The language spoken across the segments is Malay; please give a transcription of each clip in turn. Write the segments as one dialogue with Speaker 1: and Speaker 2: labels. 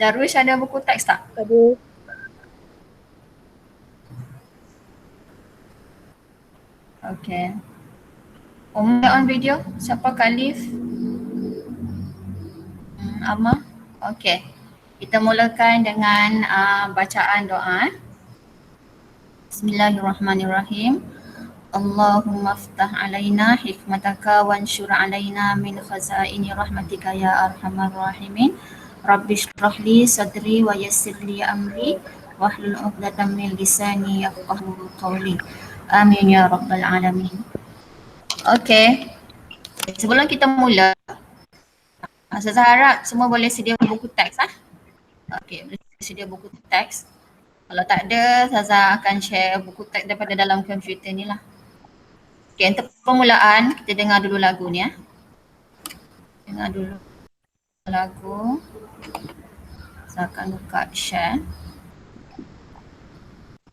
Speaker 1: Darwish ada buku teks tak?
Speaker 2: Ada.
Speaker 1: Okay. On video. Siapa Kak Liv? Amma? Okay. Kita mulakan dengan bacaan doa. Bismillahirrahmanirrahim. Allahumma ftah alaina hikmataka wanshur alaina min khazaini rahmatika ya arhamar rahimin. Rabbi shrah li sadri wa yassir li amri wahlul 'uqdatam min lisani yafqahu qawli. Amin ya rabbal alamin. Okey. Sebelum kita mula, saya harap semua boleh sedia buku teks Okey, boleh sedia buku teks. Kalau tak ada, Saza akan share buku teks daripada dalam komputer ni lah. Okay, untuk permulaan kita dengar dulu lagu ni Dengar dulu lagu. Saya akan buka share.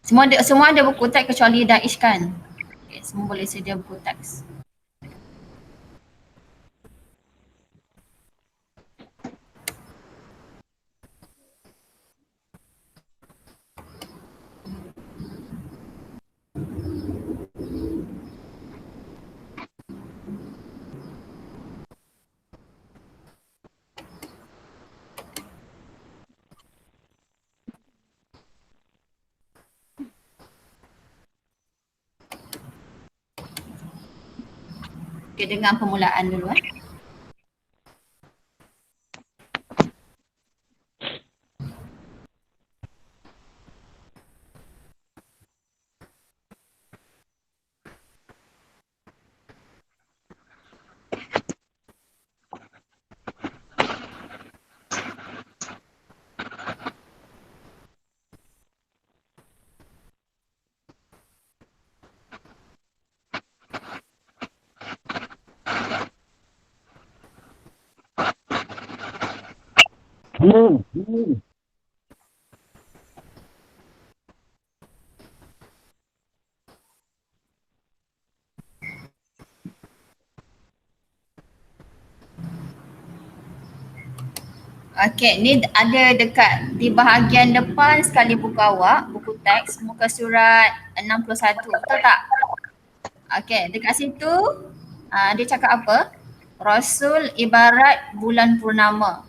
Speaker 1: Semua ada buku teks kecuali Daish kan? Okay, semua boleh sedia buku teks. Okay, dengar permulaan dulu Okey, ni ada dekat di bahagian depan sekali buku awak, buku teks, muka surat 61, betul tak? Okey, dekat situ dia cakap apa? Rasul ibarat bulan purnama.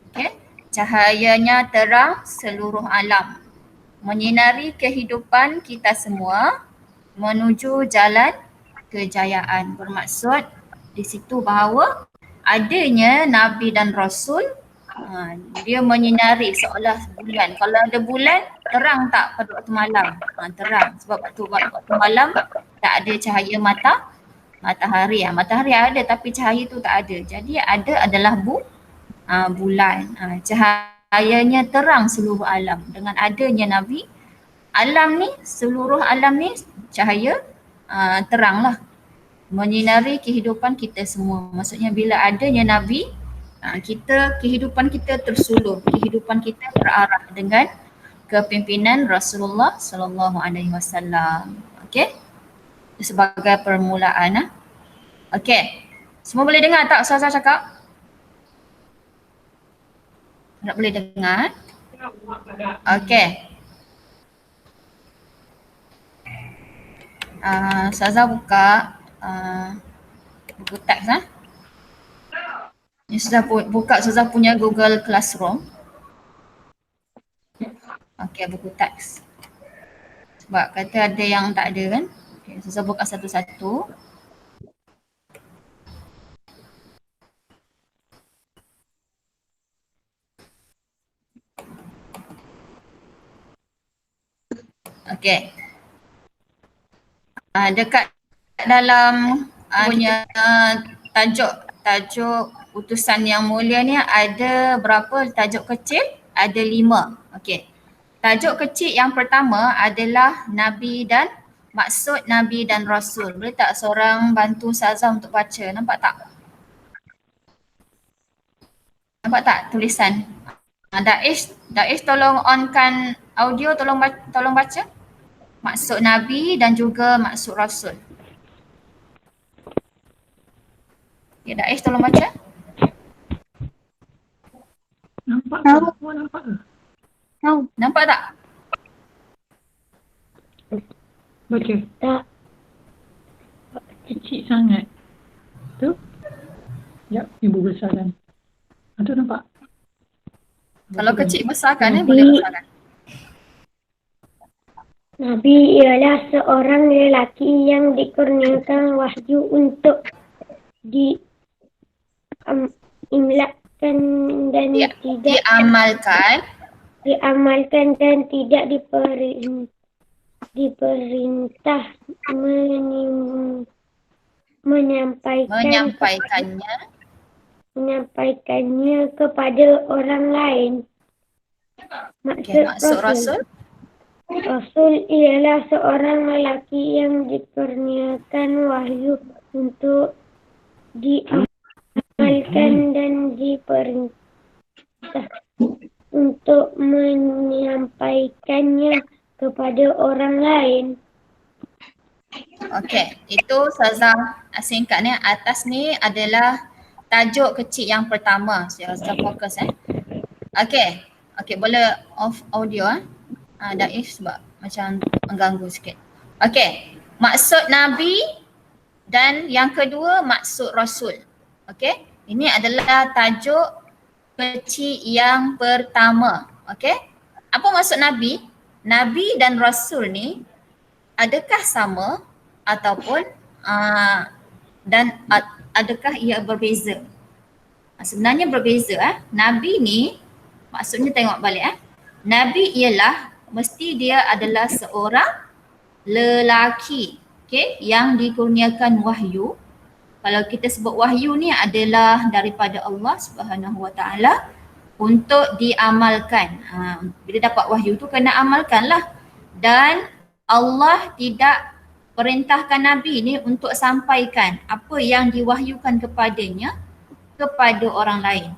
Speaker 1: Okey, cahayanya terang seluruh alam, menyinari kehidupan kita semua menuju jalan kejayaan. Bermaksud di situ bahawa adanya Nabi dan Rasul, dia menyinari seolah bulan. Kalau ada bulan, terang tak pada waktu malam? Terang. Sebab waktu malam tak ada cahaya matahari. Matahari ada tapi cahaya tu tak ada. Jadi ada adalah bulan. Cahayanya terang seluruh alam. Dengan adanya Nabi, alam ni, seluruh alam ni cahaya terang lah. Menyinari kehidupan kita semua. Maksudnya bila adanya Nabi, kehidupan kita tersuluh, kehidupan kita terarah dengan kepimpinan Rasulullah sallallahu alaihi wasallam. Okey? Sebagai permulaan Okey. Semua boleh dengar tak Ustazah cakap? Tak boleh dengar? Okey. Ustazah buka buku teks Ni sudah buka Ustazah punya Google Classroom. Okey, buku teks. Sebab kata ada yang tak ada kan? Okey, Ustazah buka satu-satu. Okey. Dekat dalam punya tajuk utusan yang mulia ni ada berapa tajuk kecil? Ada 5. Okey. Tajuk kecil yang pertama adalah Nabi dan maksud Nabi dan Rasul. Boleh tak seorang bantu Ustazah untuk baca? Nampak tak? Nampak tak tulisan? Daish tolong onkan audio, tolong baca. Maksud Nabi dan juga maksud Rasul. Ya, Daish tolong baca.
Speaker 2: Nampak. Baca.
Speaker 3: Tak.
Speaker 2: Kecil sangat. Tu? Sekejap, ibu besarkan. Tu nampak?
Speaker 1: Kalau
Speaker 2: Baca
Speaker 1: kecil besarkan
Speaker 3: Nabi-
Speaker 1: boleh besarkan.
Speaker 3: Nabi ialah seorang lelaki yang dikurniakan wahyu untuk diimlakkan dan tidak
Speaker 1: Diamalkan
Speaker 3: dan tidak diperintah menyampaikannya kepada orang lain.
Speaker 1: Maksud Rasul?
Speaker 3: Rasul ialah seorang lelaki yang dikurniakan wahyu untuk diamalkan dan diperintah untuk menyampaikannya kepada orang lain.
Speaker 1: Okey, itu Ustazah singkatnya. Atas ni adalah tajuk kecil yang pertama. Ustazah fokus Okey, boleh off audio Daif sebab macam mengganggu sikit. Okey, maksud Nabi dan yang kedua maksud Rasul. Okey, ini adalah tajuk kecil yang pertama. Okey, apa maksud Nabi? Nabi dan Rasul ni adakah sama ataupun adakah ia berbeza? Sebenarnya berbeza. Nabi ni maksudnya tengok balik Nabi ialah mesti dia adalah seorang lelaki, okey, yang dikurniakan wahyu. Kalau kita sebut wahyu ni adalah daripada Allah Subhanahu Wa Taala untuk diamalkan. Bila dapat wahyu tu kena amalkanlah. Dan Allah tidak perintahkan Nabi ni untuk sampaikan apa yang diwahyukan kepadanya kepada orang lain.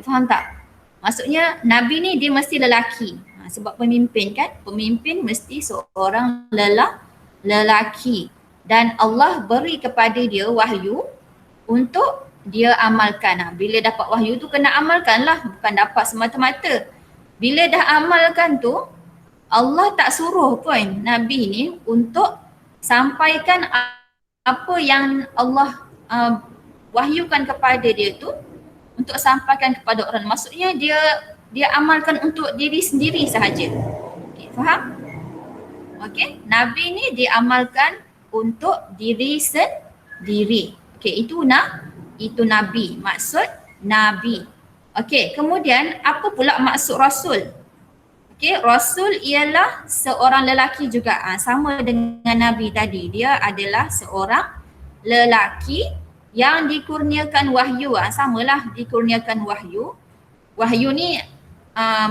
Speaker 1: Faham tak? Maksudnya Nabi ni dia mesti lelaki. Sebab pemimpin kan, pemimpin mesti seorang lelaki. Dan Allah beri kepada dia wahyu untuk dia amalkan. Bila dapat wahyu tu kena amalkan lah, bukan dapat semata-mata. Bila dah amalkan tu, Allah tak suruh pun Nabi ni untuk sampaikan apa yang Allah wahyukan kepada dia tu untuk sampaikan kepada orang. Maksudnya dia amalkan untuk diri sendiri sahaja. Okay, faham? Okey, Nabi ni diamalkan untuk diri sendiri. Okey, itu Nabi. Maksud Nabi. Okey, kemudian apa pula maksud Rasul? Okey, Rasul ialah seorang lelaki juga. Sama dengan Nabi tadi. Dia adalah seorang lelaki yang dikurniakan wahyu. Samalah dikurniakan wahyu. Wahyu ni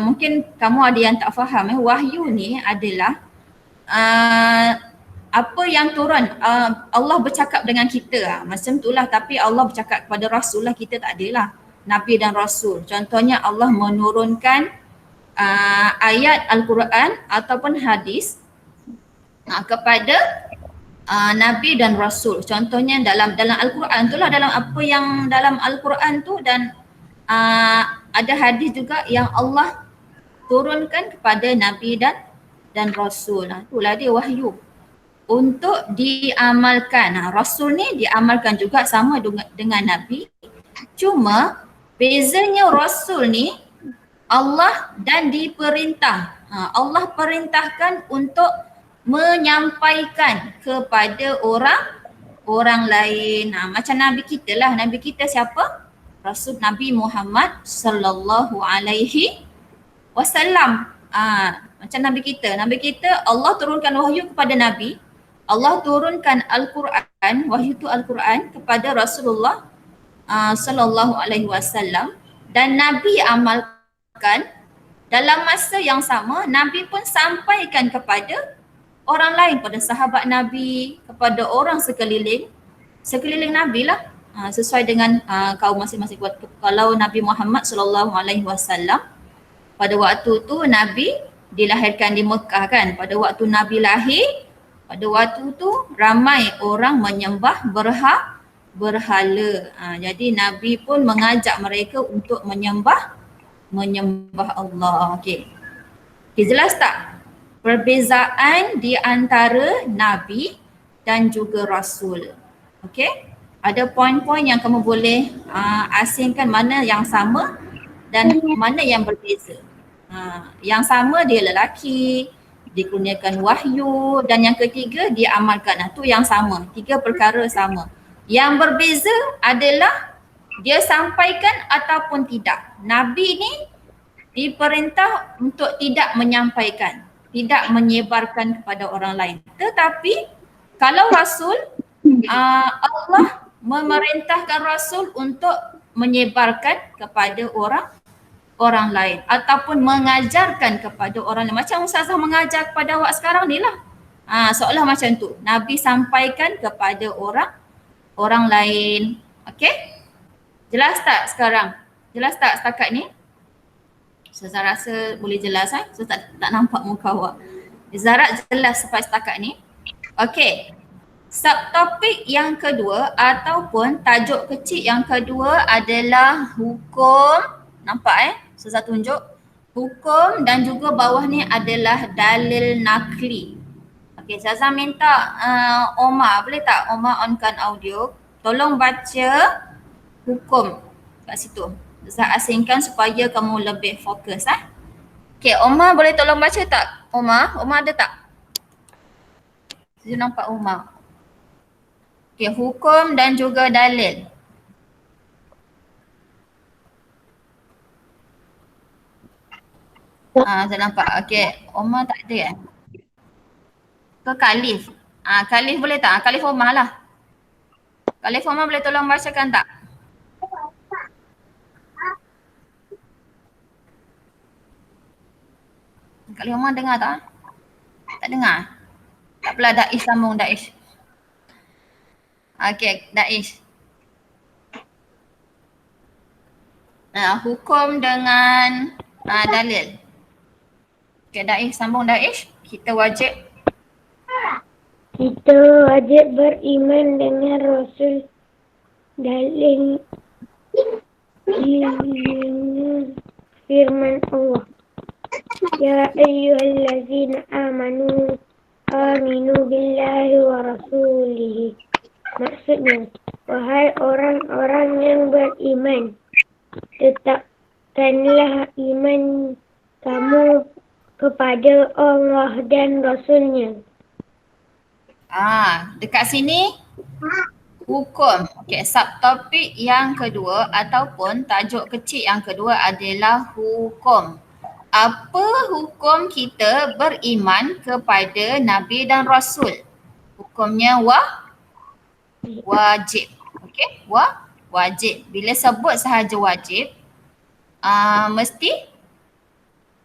Speaker 1: mungkin kamu ada yang tak faham. Wahyu ni adalah apa yang turun. Allah bercakap dengan kita. Macam itulah, tapi Allah bercakap kepada Rasul lah, kita tak adalah. Nabi dan Rasul. Contohnya Allah menurunkan ayat Al-Quran ataupun hadis kepada Nabi dan Rasul. Contohnya dalam Al-Quran tu lah, dalam apa yang dalam Al-Quran tu, dan ada hadis juga yang Allah turunkan kepada Nabi dan Rasul. Itulah dia wahyu untuk diamalkan. Rasul ni diamalkan juga sama dengan Nabi. Cuma bezanya Rasul ni Allah dan diperintah. Allah perintahkan untuk menyampaikan kepada orang lain. Macam Nabi kita lah. Nabi kita siapa? Rasul Nabi Muhammad sallallahu alaihi wasallam. Macam Nabi kita. Nabi kita Allah turunkan wahyu kepada Nabi. Allah turunkan Al-Quran, wahyu tu Al-Quran kepada Rasulullah sallallahu alaihi wasallam, dan Nabi amalkan. Dalam masa yang sama Nabi pun sampaikan kepada orang lain, pada sahabat Nabi, kepada orang sekeliling Nabi lah, sesuai dengan kaum masing-masing. Kalau Nabi Muhammad sallallahu alaihi wasallam, pada waktu tu Nabi dilahirkan di Mekah kan. Pada waktu Nabi lahir, pada waktu tu ramai orang menyembah berhala. Jadi Nabi pun mengajak mereka untuk menyembah Allah. Okey, jelas tak perbezaan di antara Nabi dan juga Rasul. Okey? Ada poin-poin yang kamu boleh asingkan mana yang sama dan mana yang berbeza. Yang sama dia lelaki, dikurniakan wahyu, dan yang ketiga dia amalkan. Itu yang sama, 3 perkara sama. Yang berbeza adalah dia sampaikan ataupun tidak. Nabi ni diperintah untuk tidak menyampaikan, tidak menyebarkan kepada orang lain. Tetapi kalau Rasul, Allah memerintahkan Rasul untuk menyebarkan kepada orang lain ataupun mengajarkan kepada orang lain. Macam Ustazah mengajar kepada awak sekarang ni lah. Seolah macam tu. Nabi sampaikan kepada orang lain. Okey? Jelas tak sekarang? Jelas tak setakat ni? Ustazah rasa boleh jelas so tak nampak muka awak. Zarat jelas sampai setakat ni? Okey. Subtopik yang kedua ataupun tajuk kecil yang kedua adalah hukum. Nampak Ustazah tunjuk? Hukum dan juga bawah ni adalah dalil nakli. Okey, Ustazah minta Omar, boleh tak Omar onkan audio? Tolong baca hukum kat situ. Ustazah asingkan supaya kamu lebih fokus. Okey, Omar boleh tolong baca tak? Omar ada tak? Saya nampak Omar. Okey, hukum dan juga dalil. Saya nampak. Okey, Omar tak ada ke Khalif? Khalif boleh tak? Khalif Omar lah. Khalif Omar boleh tolong bacakan tak? Khalif Omar dengar tak? Tak dengar? Tak apalah, Daish sambung Daish. Okey, Daish. Hukum dengan dalil. Okey, Daish sambung Daish. Kita wajib
Speaker 3: beriman dengan Rasul dalil firman Allah. Ya ayyuhallazina aminu billahi wa rasulihi. Maksudnya, wahai orang-orang yang beriman, tetapkanlah iman kamu kepada Allah dan Rasulnya.
Speaker 1: Dekat sini hukum. Okey, subtopik yang kedua ataupun tajuk kecil yang kedua adalah hukum. Apa hukum kita beriman kepada Nabi dan Rasul? Hukumnya wajib. Okey, wajib. Bila sebut sahaja wajib, mesti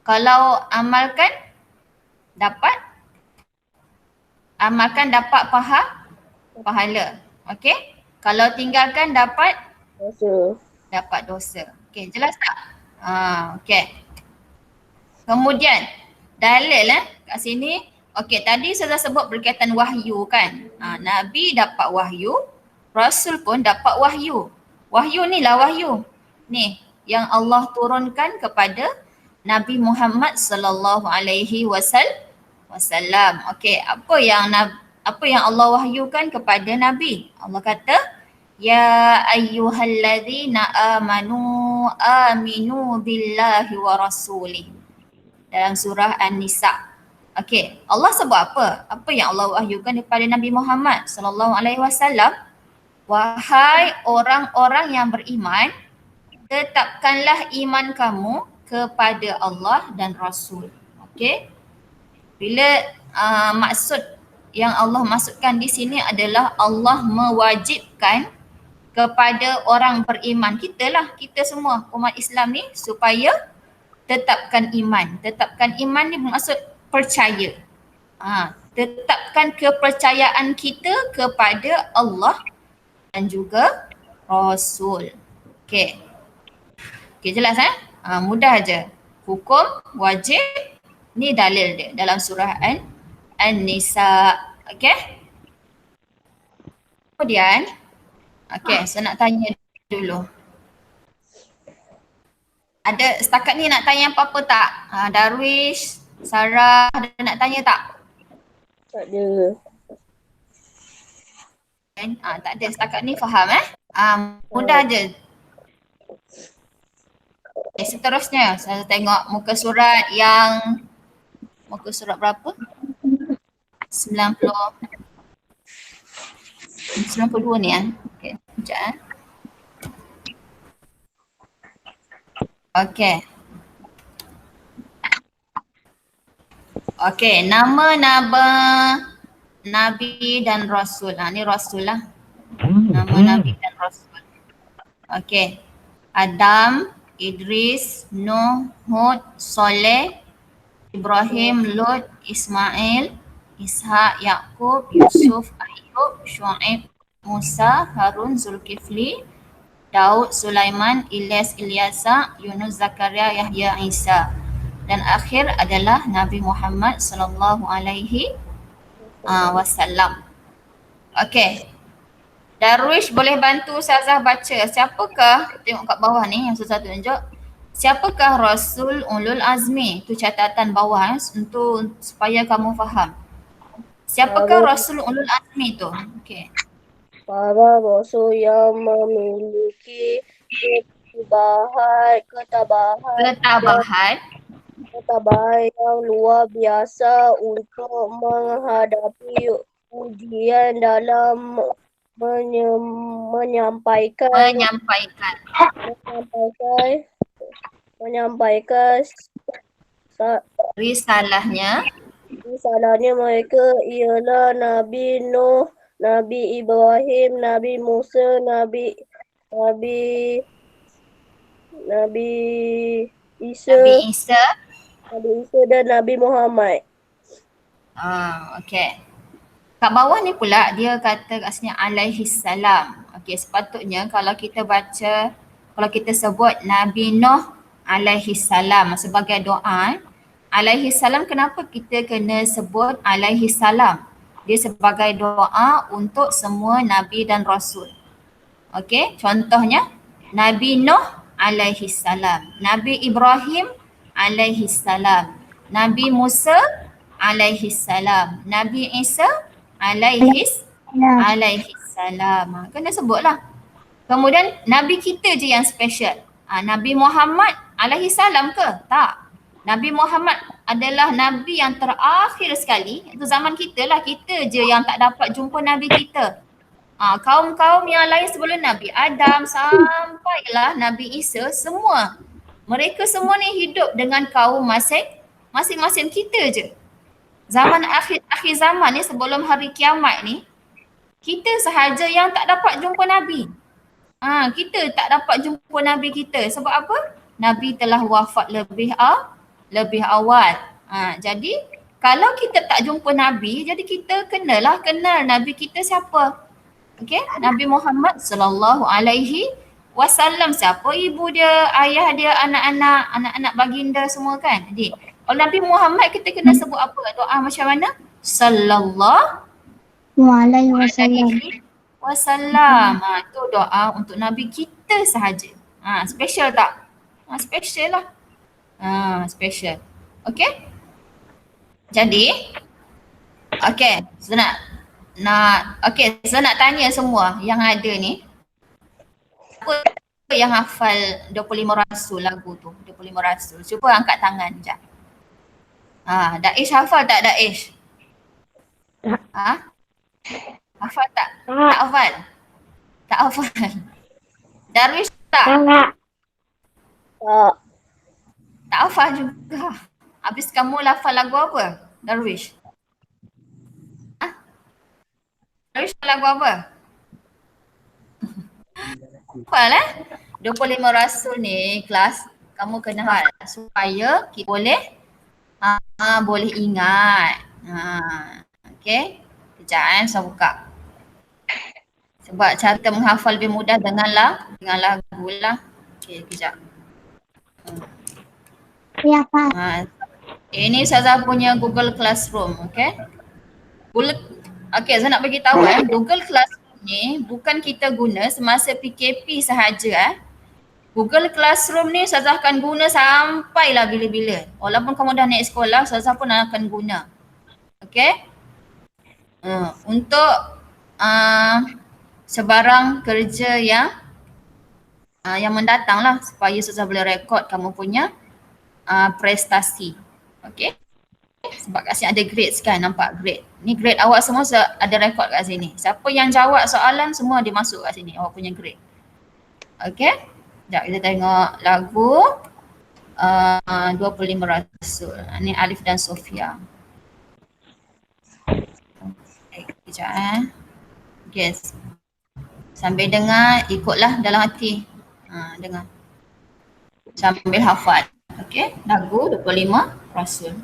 Speaker 1: kalau amalkan dapat pahala. Okey? Kalau tinggalkan dapat dosa. Okey, jelas tak? Okey. Kemudian dalil kat sini. Okey, tadi saya dah sebut berkaitan wahyu kan. Nabi dapat wahyu, Rasul pun dapat wahyu. Wahyu ni lah wahyu. Ni yang Allah turunkan kepada Nabi Muhammad sallallahu alaihi wasallam. Okey, apa yang Allah wahyukan kepada Nabi? Allah kata, ya ayyuhallazina aminu billahi wa rasulih. Dalam surah An-Nisa. Okey, Allah sebut apa? Apa yang Allah wahyukan kepada Nabi Muhammad sallallahu alaihi wasallam? Wahai orang-orang yang beriman, tetapkanlah iman kamu kepada Allah dan Rasul. Okey? Bila maksud yang Allah masukkan di sini adalah Allah mewajibkan kepada orang beriman, kita semua umat Islam ni supaya tetapkan iman. Tetapkan iman ni bermaksud percaya. Tetapkan kepercayaan kita kepada Allah dan juga Rasul. Okey. Okey, jelas mudah aja. Hukum wajib ni dalil dia dalam surah An-Nisa. Okey. Kemudian saya nak tanya dulu. Ada setakat ni nak tanya apa-apa tak? Darwish, Sarah ada nak tanya tak?
Speaker 4: Tak ada.
Speaker 1: Tak ada, setakat ni faham mudah je. Okay, seterusnya saya tengok muka surat berapa? 92 ni Okay, sekejap Okay. Okay, nama Nabi dan Rasul. Ni Rasul lah. Nama Nabi dan Rasul. Okay. Adam, Idris, Nuh, Hud, Soleh, Ibrahim, Lut, Ismail, Ishak, Yaqub, Yusuf, Ayub, Shu'aib, Musa, Harun, Zulkifli, Daud, Sulaiman, Ilyas, Ilyasa, Yunus, Zakaria, Yahya, Isa. Dan akhir adalah Nabi Muhammad sallallahu alaihi wasallam. Okey. Darwish boleh bantu Ustazah baca. Siapakah, tengok kat bawah ni yang Ustazah tunjuk. Siapakah Rasul Ulul Azmi? Itu catatan bawah untuk supaya kamu faham. Siapakah Rasul Ulul Azmi tu? Okey.
Speaker 4: Para rasul yang memiliki ketabahan yang luar biasa untuk menghadapi ujian dalam menyampaikan
Speaker 1: risalahnya.
Speaker 4: Risalahnya mereka ialah Nabi Nuh, Nabi Ibrahim, Nabi Musa, Nabi Isa, Nabi Isa dan Nabi Muhammad.
Speaker 1: Okey. Kat bawah ni pula dia kata aslinya alaihi salam. Okey, sepatutnya kalau kita sebut Nabi Nuh alaihi salam sebagai doa, alaihi salam, kenapa kita kena sebut alaihi salam? Dia sebagai doa untuk semua Nabi dan Rasul. Okey, contohnya Nabi Nuh alaihi salam, Nabi Ibrahim alaihi salam, Nabi Musa alaihi salam, Nabi Isa alaihi salam. Kena sebutlah. Kemudian Nabi kita je yang special. Nabi Muhammad alaihi salam ke? Tak. Nabi Muhammad adalah Nabi yang terakhir sekali. Itu zaman kita lah. Kita je yang tak dapat jumpa Nabi kita. Kaum-kaum yang lain sebelum Nabi Adam sampailah Nabi Isa, semua. Mereka semua ni hidup dengan kaum masing-masing kita je. Zaman akhir zaman ni sebelum hari kiamat ni, kita sahaja yang tak dapat jumpa Nabi. Kita tak dapat jumpa Nabi kita. Sebab apa? Nabi telah wafat lebih awal. Jadi kalau kita tak jumpa Nabi, jadi kita kenal Nabi kita siapa. Okey, Nabi Muhammad sallallahu alaihi wasallam. Siapa ibu dia, ayah dia, anak-anak baginda semua kan. Jadi kalau Nabi Muhammad kita kena sebut apa? Doa macam mana? Sallallahu alaihi wasallam. Itu doa untuk Nabi kita sahaja. Special tak? Special lah. Special. Okey? Jadi, okey, saya nak tanya semua yang ada ni. Siapa yang hafal 25 Rasul lagu tu? 25 Rasul. Cuba angkat tangan sekejap. Daish hafal tak Daish?
Speaker 3: Tak.
Speaker 1: Hafal tak? Tak hafal? Tak hafal. Darwish tak?
Speaker 4: Tak.
Speaker 1: Tak hafal juga. Habis kamu hafal lagu apa? Darwish? Darwish lagu apa? Hafal 25 Rasul ni kelas kamu kena hafal supaya kita boleh ingat. Okey. Kejap saya buka. Sebab cara kita menghafal lebih mudah dengan lagu lah. Okey, kejap.
Speaker 3: Ya, Pak.
Speaker 1: Ini Ustazah punya Google Classroom, okey? Okey, saya nak bagi tahu Google Classroom ni bukan kita guna semasa PKP sahaja Google Classroom ni Ustazah akan guna sampailah bila-bila. Walaupun kamu dah naik sekolah, Ustazah pun akan guna. Okay? Untuk sebarang kerja yang mendatang lah, supaya Ustazah boleh rekod kamu punya prestasi. Okay? Sebab kat sini ada grades kan, nampak grade. Ni grade awak semua ada rekod kat sini. Siapa yang jawab soalan semua dia masuk kat sini, awak punya grade. Okay? Sekejap kita tengok lagu 25 Rasul. Ni Alif dan Sofia. Sekejap Okay. Sambil dengar, ikutlah dalam hati. Dengar. Sambil hafal. Okay, lagu 25 Rasul.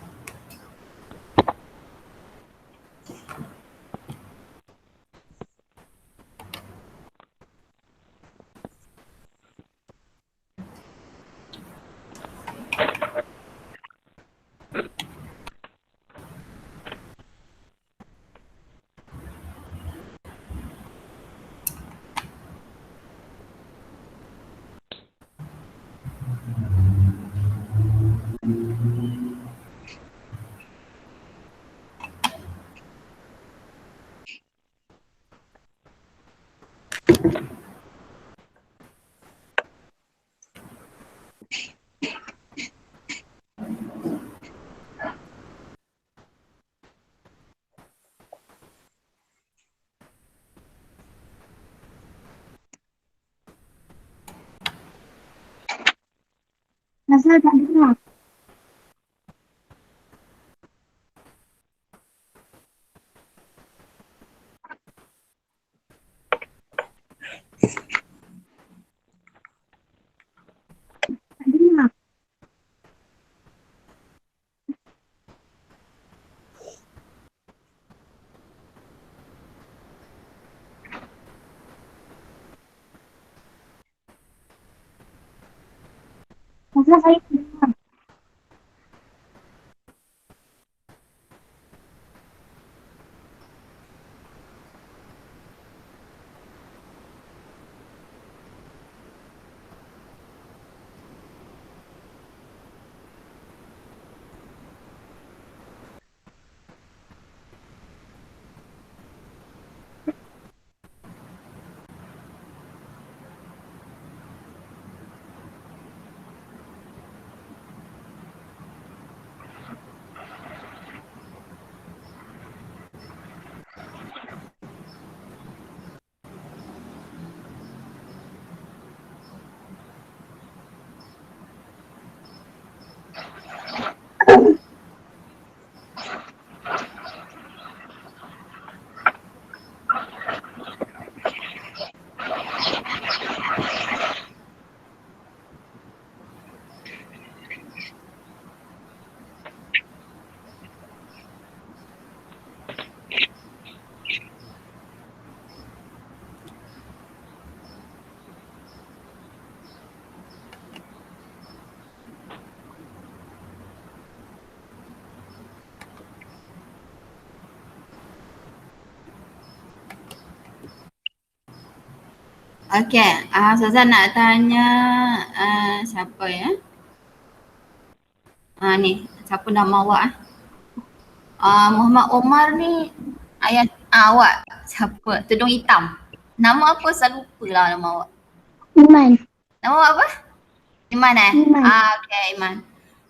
Speaker 3: Asal tak dengar. Tak dengar. Asal saya tak dengar.
Speaker 1: Okay, Ustazah nak tanya siapa ya? Ni, siapa nama awak? Muhammad Omar ni ayah awak siapa? Tudung hitam. Nama apa? Saya lupa lah nama awak.
Speaker 3: Iman.
Speaker 1: Nama awak apa? Iman
Speaker 3: Iman.
Speaker 1: Okay, Iman.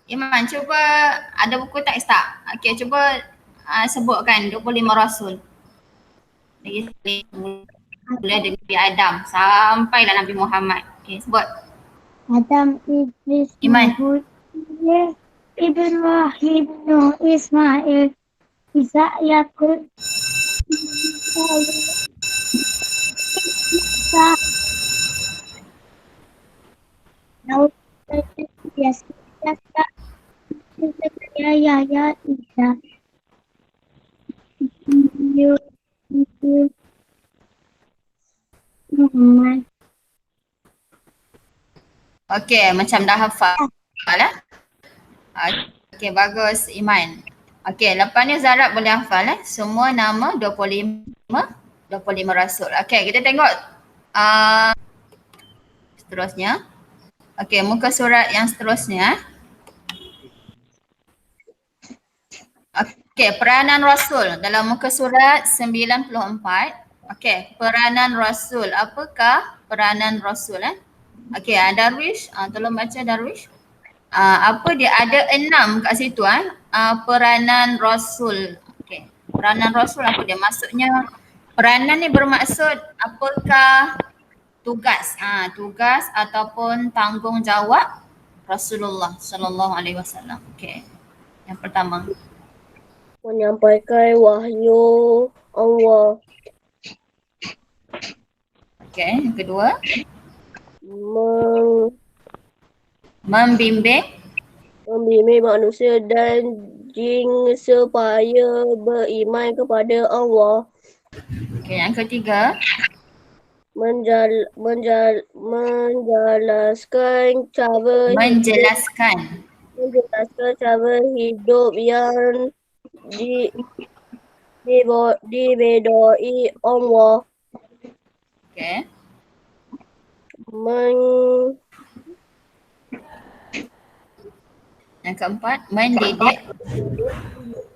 Speaker 1: Iman, cuba ada buku teks tak? Okay, cuba sebutkan 25 Rasul. Lagi sekali. Mulai dari Nabi Adam sampailah Nabi Muhammad. Okay, sebut.
Speaker 3: Adam, Idris,
Speaker 1: Iman.
Speaker 3: Hud, Ibrahim, Nuh, Ismail, Isa, Yakub, Isa, Daud, Yasa, Yahya, Isa, Muhammad.
Speaker 1: Okay, macam dah hafal lah. Okay, bagus Iman. Okay, lepas ni Zara boleh hafal semua nama 25 Rasul. Okay, kita tengok seterusnya. Okey, muka surat yang seterusnya. Okey, peranan Rasul dalam muka surat 94. Okey, peranan Rasul. Apakah peranan Rasul Okey, Darwish, tolong baca Darwish. Apa dia ada 6 kat situ peranan Rasul. Okey, peranan Rasul apa dia? Maksudnya peranan ni bermaksud apakah tugas tugas ataupun tanggungjawab Rasulullah sallallahu alaihi wasallam. Okey. Yang pertama,
Speaker 4: menyampaikan wahyu Allah,
Speaker 1: okey, yang kedua,
Speaker 4: membimbing manusia dan jin supaya beriman kepada Allah,
Speaker 1: okey, yang ketiga,
Speaker 4: menjelaskan cara hidup yang dibedoi Allah,
Speaker 1: okey, yang keempat, mendidik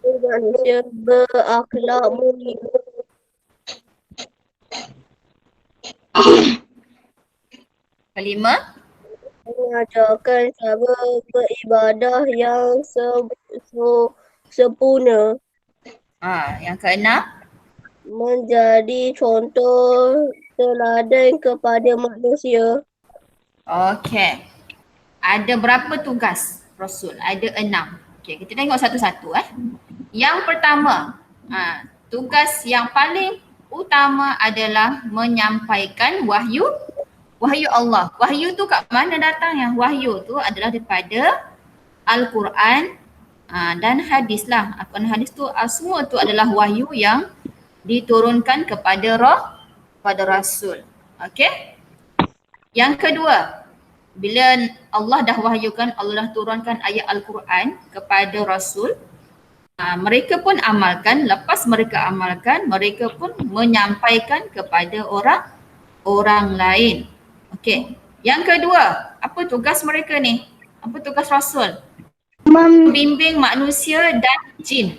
Speaker 4: manusia berakhlak mulia,
Speaker 1: kelima,
Speaker 4: mengajarkan cara beribadah yang sempurna,
Speaker 1: yang keenam,
Speaker 4: menjadi contoh teladan kepada manusia.
Speaker 1: okey. Ada berapa tugas Rasul? Ada 6. Okey, kita tengok satu-satu Yang pertama, tugas yang paling utama adalah menyampaikan wahyu Allah. Wahyu tu kat mana datangnya? Wahyu tu adalah daripada Al-Quran dan hadis lah. Al-Quran hadis tu semua tu adalah wahyu yang diturunkan kepada Rasul. Okey? Yang kedua, bila Allah dah wahyukan, Allah dah turunkan ayat Al-Quran kepada Rasul, mereka pun amalkan. Lepas mereka amalkan, mereka pun menyampaikan kepada orang lain. Okey. Yang kedua, apa tugas mereka ni? Apa tugas Rasul? Membimbing manusia dan jin.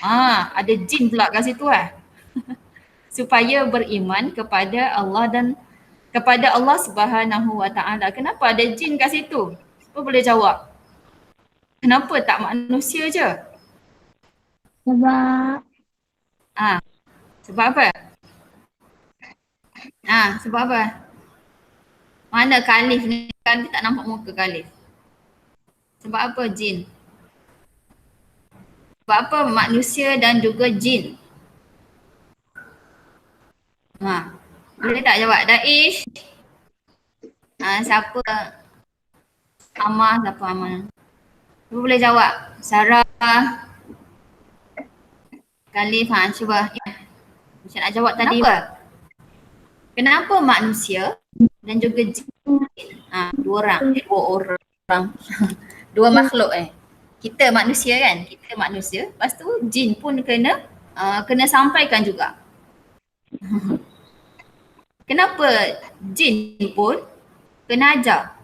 Speaker 1: Ada jin pula kat situ supaya beriman kepada Allah dan kepada Allah Subhanahu Wa Taala. Kenapa ada jin kat situ? Siapa boleh jawab? Kenapa tak manusia je? Sebab apa? Sebab apa? Mana Khalif ni? Kan tak nampak muka Khalif. Sebab apa jin? Sebab apa manusia dan juga jin? Boleh tak jawab? Daish? Siapa? Siapa Amah? Siapa boleh jawab? Sarah? Khalif, cuba. Macam nak jawab tadi. Kenapa manusia dan juga jin? Dua orang. Dua makhluk Kita manusia kan? Kita manusia. Lepas tu jin pun kena sampaikan juga. Kenapa jin pun kena ajar?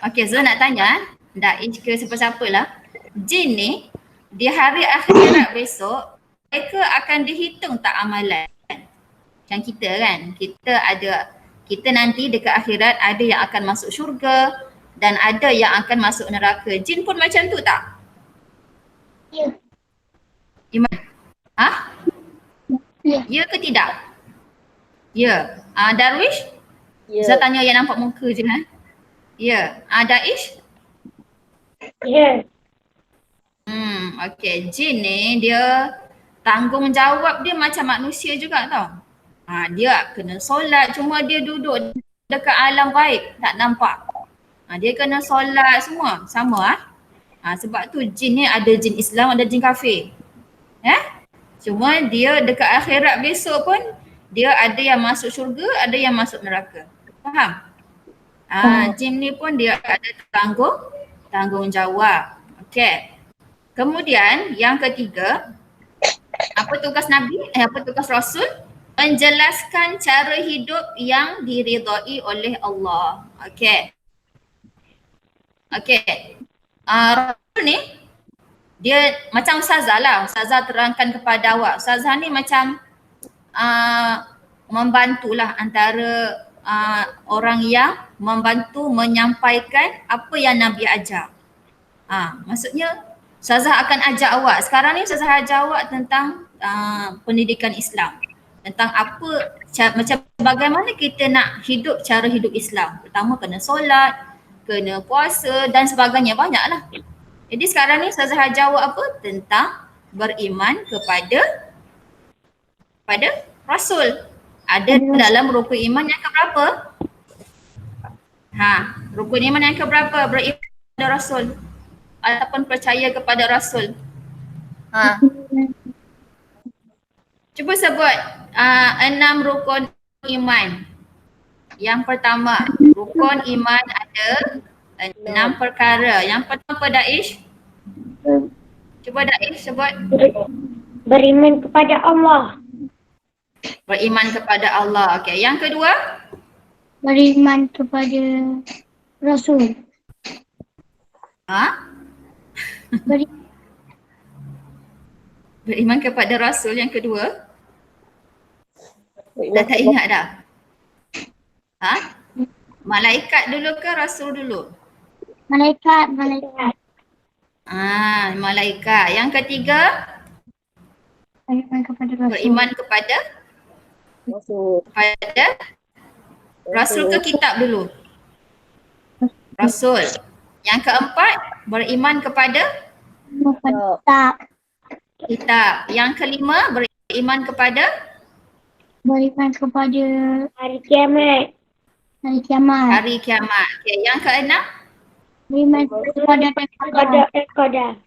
Speaker 1: Okey, so nak tanya Daish ke siapa-siapa lah. Jin ni di hari akhirat besok mereka akan dihitung tak amalan. Macam kita kan, kita nanti dekat akhirat ada yang akan masuk syurga dan ada yang akan masuk neraka. Jin pun macam tu tak?
Speaker 3: Ya.
Speaker 1: Iman?
Speaker 3: Ya.
Speaker 1: Ya ke tidak? Ya. Darwish?
Speaker 4: Ya.
Speaker 1: Saya tanya yang nampak muka je Ya. Daish?
Speaker 3: Ya.
Speaker 1: Okey. Jin ni dia tanggungjawab dia macam manusia juga tau. Dia kena solat, cuma dia duduk dekat alam gaib, tak nampak. Dia kena solat semua, sama sebab tu jin ni ada jin Islam, ada jin kafir. Cuma dia dekat akhirat besok pun dia ada yang masuk syurga, ada yang masuk neraka. Faham? Jin ni pun dia ada tanggungjawab. Okey. Kemudian yang ketiga, apa tugas Nabi? Apa tugas Rasul? menjelaskan cara hidup yang diridai oleh Allah. Okey. Okey. Rasul ni dia macam ustazah lah. Ustazah terangkan kepada awak. Ustazah ni macam membantulah antara orang yang membantu menyampaikan apa yang Nabi ajar. Maksudnya ustazah akan ajak awak. Sekarang ni ustazah ajar awak tentang pendidikan Islam. Tentang apa, macam bagaimana kita nak hidup cara hidup Islam. Pertama kena solat, kena puasa dan sebagainya, banyaklah. Jadi sekarang ni ustazah ajar awak apa? Tentang beriman kepada Rasul. Ada dalam rukun iman yang keberapa? Rukun iman yang keberapa? Beriman kepada Rasul ataupun percaya kepada Rasul. Cuba sebut 6 rukun iman. Yang pertama, rukun iman ada 6 perkara. Yang pertama Daish. Cuba Daish sebut.
Speaker 3: Beriman kepada Allah.
Speaker 1: Beriman kepada Allah. Okey. Yang kedua?
Speaker 3: Beriman kepada Rasul.
Speaker 1: Beriman kepada Rasul yang kedua? Dah tak ingat dah? Malaikat dulu ke Rasul dulu?
Speaker 3: Malaikat.
Speaker 1: Malaikat. Yang ketiga?
Speaker 3: Beriman kepada Rasul.
Speaker 1: Beriman kepada Rasul ke kitab dulu? Rasul. Yang keempat, beriman kepada kitab. Yang kelima, beriman kepada
Speaker 3: hari kiamat.
Speaker 1: Okey, yang keenam?
Speaker 3: Beriman kepada qadar.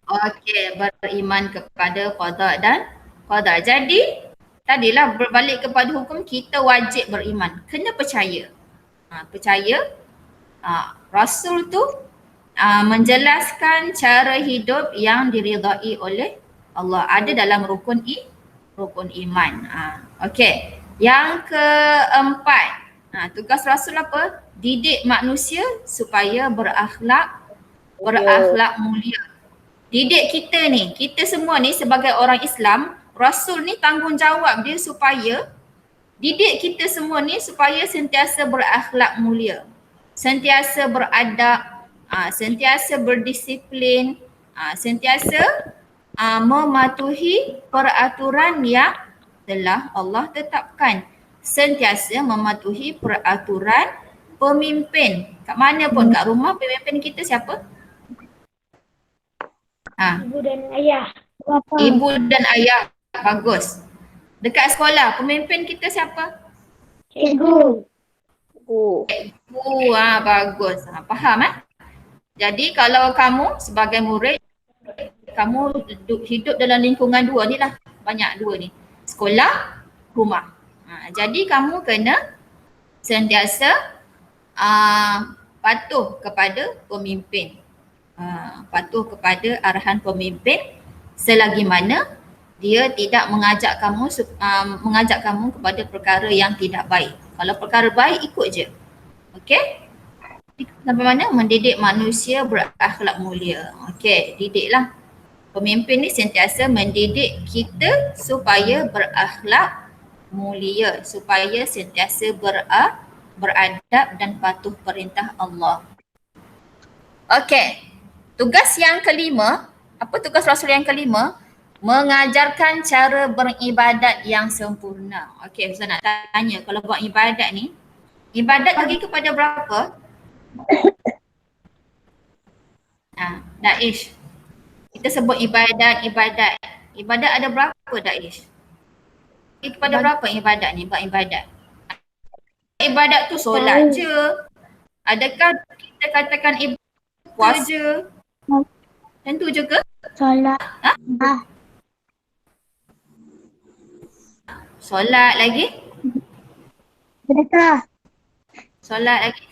Speaker 1: Okey, beriman kepada qada dan qadar. Jadi, tadilah berbalik kepada hukum, kita wajib beriman. Kena percaya. Percaya Rasul tu menjelaskan cara hidup yang diridai oleh Allah. Ada dalam rukun iman. Okey. Yang keempat, tugas Rasul apa? Didik manusia supaya berakhlak mulia. Didik kita semua ni sebagai orang Islam, Rasul ni tanggungjawab dia supaya didik kita semua ni supaya sentiasa berakhlak mulia, sentiasa beradab, sentiasa berdisiplin, sentiasa mematuhi peraturan yang telah Allah tetapkan, sentiasa mematuhi peraturan pemimpin. Kat mana pun, kat rumah pemimpin kita siapa?
Speaker 3: Ibu dan ayah.
Speaker 1: Ibu dan ayah. Bagus. Dekat sekolah pemimpin kita siapa?
Speaker 3: Cikgu.
Speaker 1: Cikgu. Bagus. Faham Jadi kalau kamu sebagai murid, kamu hidup dalam lingkungan dua ni lah. Banyak dua ni. Sekolah, rumah. Jadi kamu kena sentiasa patuh kepada pemimpin. Patuh kepada arahan pemimpin selagi mana dia tidak mengajak kamu kepada perkara yang tidak baik. Kalau perkara baik, ikut je. Okey? Sampai mana? Mendidik manusia berakhlak mulia. Okey, didiklah. Pemimpin ni sentiasa mendidik kita supaya berakhlak mulia, supaya sentiasa beradab dan patuh perintah Allah. Okey. Tugas yang kelima, apa tugas Rasul yang kelima? Mengajarkan cara beribadat yang sempurna. Okey, Ustaz nak tanya, kalau buat ibadat ni, ibadat bagi kepada berapa? Daish. Kita sebut ibadat. Ibadat ada berapa Daish? Bagi kepada berapa ibadat ni? Buat ibadat. Ibadat tu solat je. Adakah kita katakan ibadat puasa je? Tentu je ke?
Speaker 3: Solat.
Speaker 1: Solat lagi?
Speaker 3: Sedekah.
Speaker 1: Solat lagi?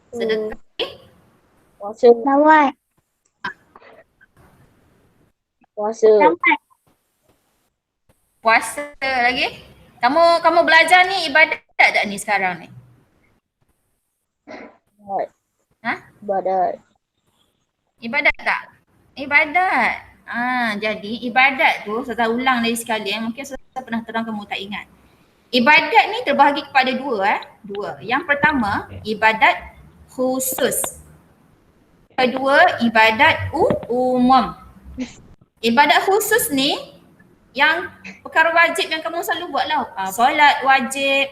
Speaker 1: Sedekah lagi?
Speaker 3: Lawat.
Speaker 4: Puasa.
Speaker 3: Lawat.
Speaker 1: Puasa lagi? Kamu belajar ni ibadat tak ni sekarang ni? Ha?
Speaker 4: Badat.
Speaker 1: Ibadat tak? Ibadat. Jadi ibadat tu saya ulang lagi sekali mungkin saya pernah terang kamu tak ingat. Ibadat ni terbahagi kepada dua. Yang pertama, ibadat khusus. Kedua, ibadat umum. Ibadat khusus ni yang perkara wajib yang kamu selalu buat lah. Solat wajib,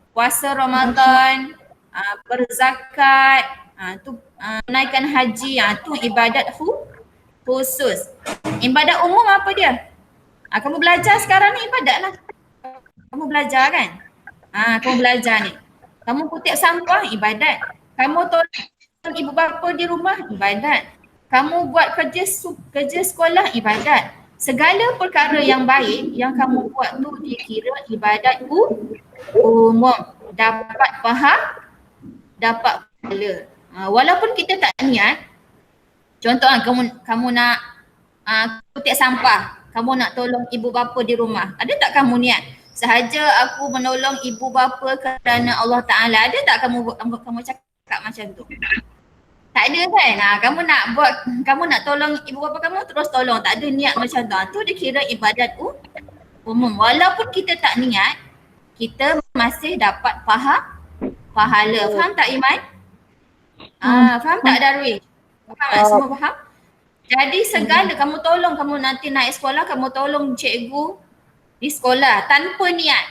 Speaker 1: puasa Ramadan, berzakat, menunaikan haji, tu ibadat khusus. Ibadat umum apa dia? Kamu belajar sekarang ni ibadat lah. Kamu belajar kan? Kamu belajar ni. Kamu kutip sampah, ibadat. Kamu tolong ibu bapa di rumah, ibadat. Kamu buat kerja sekolah, ibadat. Segala perkara yang baik yang kamu buat tu dikira ibadat umum. Dapat pahala. Walaupun kita tak niat, contoh kamu nak kutip sampah, kamu nak tolong ibu bapa di rumah. Ada tak kamu niat? Sahaja aku menolong ibu bapa kerana Allah Ta'ala. Ada tak kamu cakap macam tu? Tak ada kan? Kamu nak tolong ibu bapa kamu terus tolong. Tak ada niat macam tu. Tu dikira ibadat umum. Walaupun kita tak niat, kita masih dapat pahala. Faham tak Iman? Faham tak Darwish? Faham tak? Semua faham? Jadi segala kamu tolong, kamu nanti naik sekolah, kamu tolong cikgu di sekolah tanpa niat,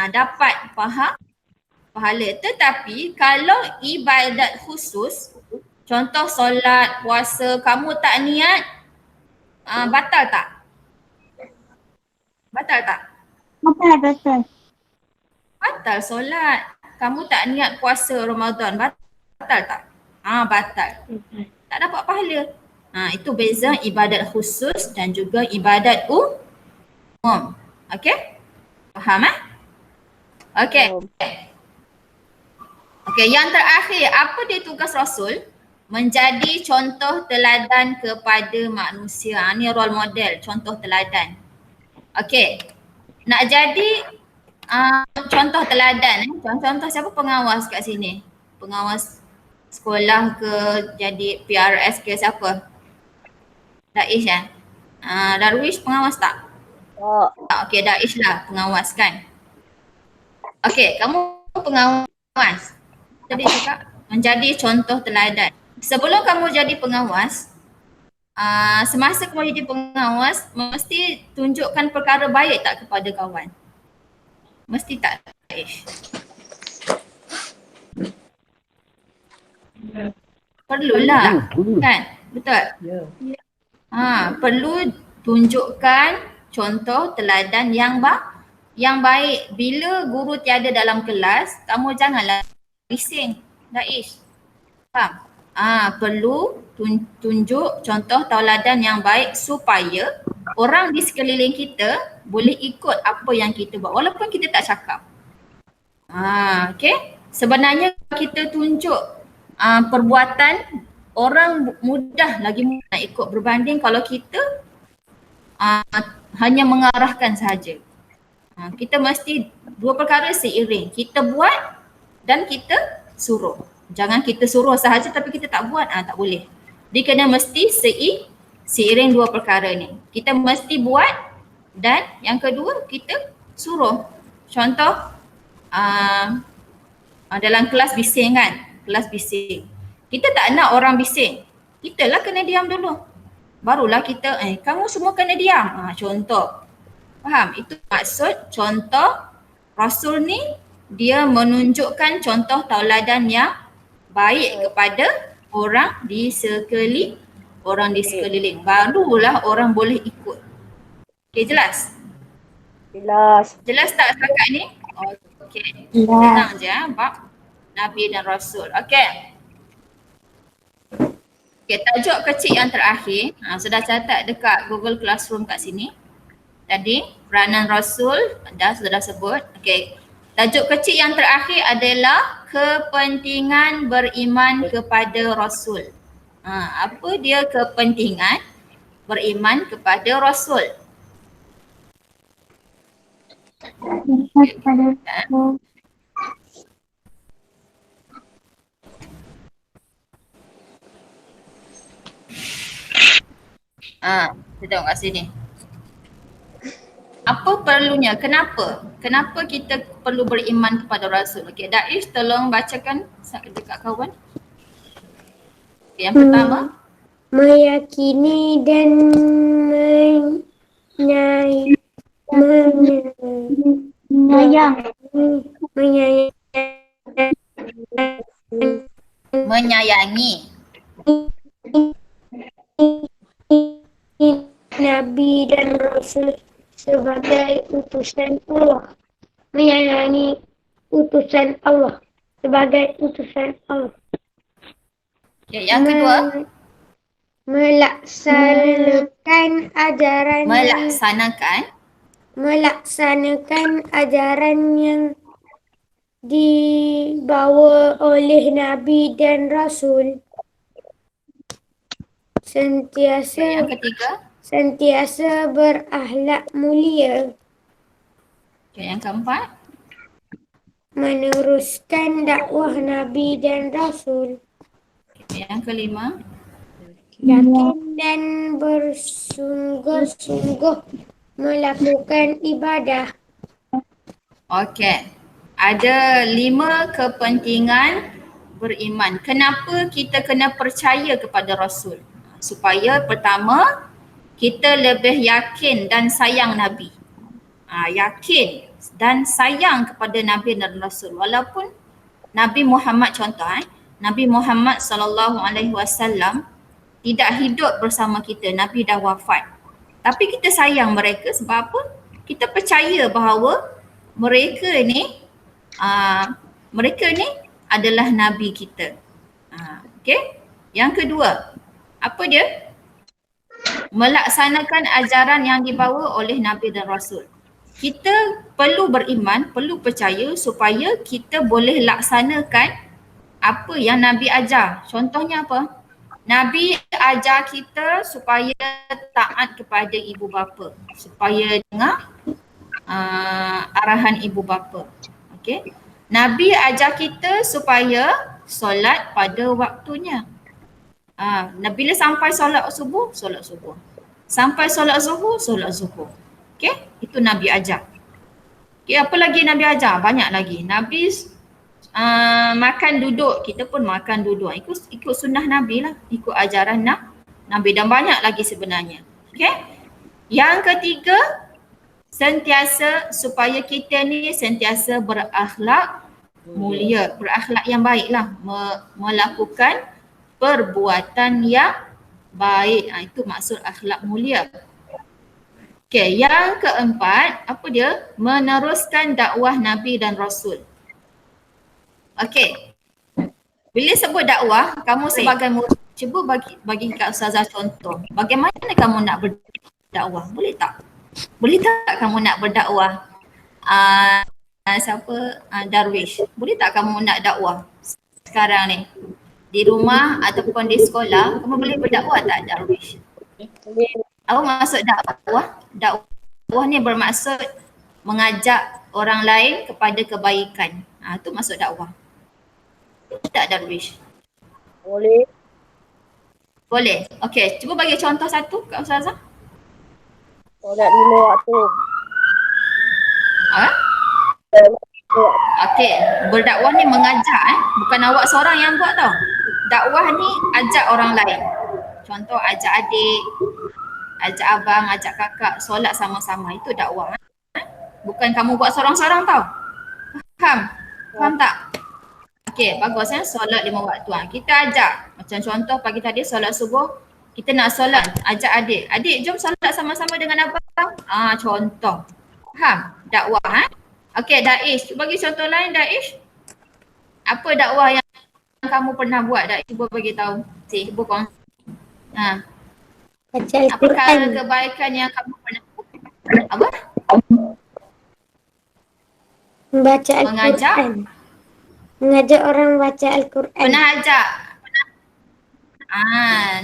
Speaker 1: dapat pahala. Tetapi kalau ibadat khusus, contoh solat, puasa, kamu tak niat, batal tak? Batal tak?
Speaker 3: Betul.
Speaker 1: Batal solat. Kamu tak niat puasa Ramadan, batal tak? Batal. Tak dapat pahala. Itu beza ibadat khusus dan juga ibadat umum. Okey? Faham Okey. Okey, yang terakhir, apa dia tugas Rasul? Menjadi contoh teladan kepada manusia. Ni role model, contoh teladan. Okey. Nak jadi contoh teladan, contoh siapa pengawas kat sini? Pengawas sekolah ke, jadi PRS ke siapa? Daish kan? Darwish pengawas tak? Okey, Daish lah pengawas kan? Okey, kamu pengawas. Jadi cakap menjadi contoh teladan. Sebelum kamu jadi pengawas, semasa kamu jadi pengawas, mesti tunjukkan perkara baik tak kepada kawan? Mesti tak, Daish? Perlulah, kan? Betul? Perlu tunjukkan contoh teladan yang baik. Bila guru tiada dalam kelas, kamu janganlah bising, Daish. Faham? Perlu tunjuk contoh tauladan yang baik supaya orang di sekeliling kita boleh ikut apa yang kita buat walaupun kita tak cakap. Okay? Sebenarnya kita tunjuk perbuatan, orang lagi mudah nak ikut berbanding kalau kita hanya mengarahkan sahaja. Kita mesti dua perkara seiring. Kita buat dan kita suruh. Jangan kita suruh sahaja tapi kita tak buat, tak boleh. Dia kena mesti seiring dua perkara ni. Kita mesti buat dan yang kedua kita suruh. Contoh dalam kelas bising kan, kelas bising. Kita tak nak orang bising. Kita lah kena diam dulu. Barulah kita, kamu semua kena diam. Contoh. Faham? Itu maksud contoh Rasul ni dia menunjukkan contoh tauladan yang baik kepada orang di sekeliling. Barulah orang boleh ikut. Okey, jelas? Jelas tak setakat ni? Okey. Senang je bab Nabi dan Rasul. Okey. Okey, tajuk kecil yang terakhir. Sudah catat dekat Google Classroom kat sini. Tadi peranan Rasul sudah sebut. Okey. Tajuk kecil yang terakhir adalah kepentingan beriman kepada Rasul. Apa dia kepentingan beriman kepada Rasul? Kita tengok kat sini. Apa perlunya? Kenapa? Kenapa kita perlu beriman kepada Rasul? Okey, Daish tolong bacakan dekat kawan. Okay, yang pertama,
Speaker 3: Meyakini dan
Speaker 1: menyayangi.
Speaker 3: Nabi dan Rasul sebagai utusan Allah. Menyayangi utusan Allah sebagai utusan Allah.
Speaker 1: Okay, yang kedua,
Speaker 3: Melaksanakan ajaran yang dibawa oleh Nabi dan Rasul.
Speaker 1: yang ketiga,
Speaker 3: Sentiasa berakhlak mulia.
Speaker 1: okay, yang keempat,
Speaker 3: Meneruskan dakwah Nabi dan Rasul.
Speaker 1: okay, yang kelima,
Speaker 3: Yakin dan bersungguh-sungguh melakukan ibadah.
Speaker 1: okey. Ada 5 kepentingan beriman. Kenapa kita kena percaya kepada Rasul? Supaya pertama, kita lebih yakin dan sayang Nabi. Yakin dan sayang kepada Nabi dan Rasul. Walaupun Nabi Muhammad contoh, Nabi Muhammad SAW tidak hidup bersama kita. Nabi dah wafat. Tapi kita sayang mereka sebab apa? Kita percaya bahawa mereka ni adalah Nabi kita. Okay? Yang kedua, apa dia? Melaksanakan ajaran yang dibawa oleh Nabi dan Rasul. Kita perlu beriman, perlu percaya supaya kita boleh laksanakan apa yang Nabi ajar. Contohnya apa? Nabi ajar kita supaya taat kepada ibu bapa, supaya dengar arahan ibu bapa. Okey. Nabi ajar kita supaya solat pada waktunya. Bila sampai solat subuh, solat subuh. Sampai solat zuhur, solat zuhur. Okey? Itu Nabi ajar. Okey, apa lagi Nabi ajar? Banyak lagi. Nabi makan duduk, kita pun makan duduk. Ikut sunnah Nabi lah, ikut ajaran Nabi dan banyak lagi sebenarnya. Okey? Yang ketiga, supaya kita ni sentiasa berakhlak mulia, berakhlak yang baiklah, melakukan perbuatan yang baik. Itu maksud akhlak mulia. Okey, yang keempat, apa dia? Meneruskan dakwah Nabi dan Rasul. Okey. Bila sebut dakwah, kamu sebagai murid, cuba bagi kat Ustazah contoh. Bagaimana kamu nak berdakwah? Boleh tak? Boleh tak kamu nak berdakwah? Darwish. Boleh tak kamu nak dakwah sekarang ni? Di rumah ataupun di sekolah, kamu boleh berdakwah tak, Darwish? Apa maksud dakwah? Dakwah ni bermaksud mengajak orang lain kepada kebaikan. Itu maksud dakwah. Tak, Darwish?
Speaker 4: Boleh.
Speaker 1: Boleh. Okey, cuba bagi contoh satu Kak Ustazah.
Speaker 4: Solat 5 waktu.
Speaker 1: Okey, berdakwah ni mengajak bukan awak seorang yang buat tau. Dakwah ni ajak orang lain. Contoh ajak adik, ajak abang, ajak kakak solat sama-sama. Itu dakwah. Bukan kamu buat seorang-seorang tau. Faham? Faham tak? Okey, bagus solat 5 waktu. Kita ajak. Macam contoh pagi tadi solat subuh, kita nak solat, ajak adik. Adik jom solat sama-sama dengan abang. Contoh. Faham? Dakwah. Okey, Daish. Cuba bagi contoh lain, Daish. Apa dakwah yang kamu pernah buat, Daish? Cuba bagi tahu. Cuba kongsi.
Speaker 3: Baca
Speaker 1: Apakah
Speaker 3: Al-Quran.
Speaker 1: kebaikan yang kamu pernah apa?
Speaker 3: Membaca
Speaker 1: Mengajak?
Speaker 3: Al-Quran. Mengajak orang baca Al-Quran.
Speaker 1: Pernah ajak?